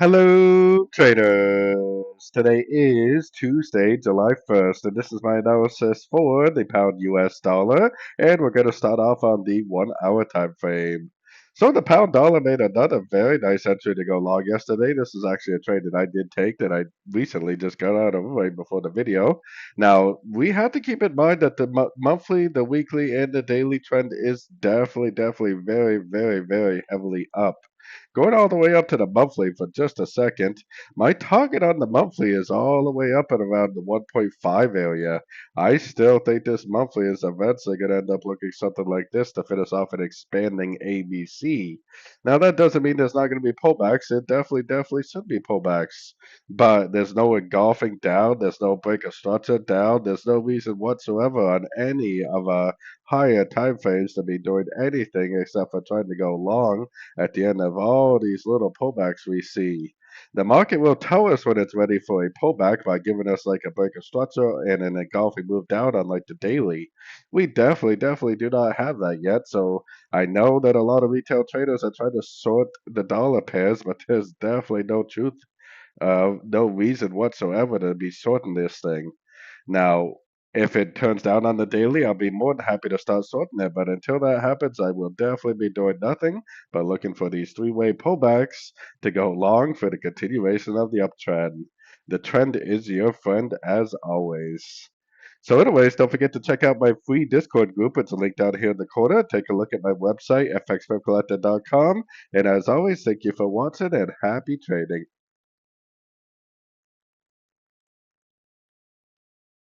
Hello, traders. Today is Tuesday, July 1st, and this is my analysis for the pound US dollar. And we're going to start off on the 1 hour time frame. So the pound dollar made another very nice entry to go long yesterday. This is actually a trade that I did take that I recently just got out of right before the video. Now, we have to keep in mind that the monthly, the weekly, and the daily trend is definitely very heavily up. Going all the way up to the monthly for just a second, my target on the monthly is all the way up at around the 1.5 area. I still think this monthly is eventually going to end up looking something like this to finish off an expanding ABC. Now, that doesn't mean there's not going to be pullbacks. It definitely should be pullbacks. But there's no engulfing down. There's no break of structure down. There's no reason whatsoever on any of our higher time frames to be doing anything except for trying to go long at the end of all these little pullbacks we see. The market will tell us when it's ready for a pullback by giving us like a break of structure and an engulfing move down on like the daily. We definitely do not have that yet. So I know that a lot of retail traders are trying to sort the dollar pairs, but there's definitely no truth, no reason whatsoever to be sorting this thing. Now, if it turns down on the daily, I'll be more than happy to start sorting it. But until that happens, I will definitely be doing nothing but looking for these three-way pullbacks to go long for the continuation of the uptrend. The trend is your friend as always. So, anyways, don't forget to check out my free Discord group. It's linked down here in the corner. Take a look at my website, fxpipcollector.com. And as always, thank you for watching and happy trading.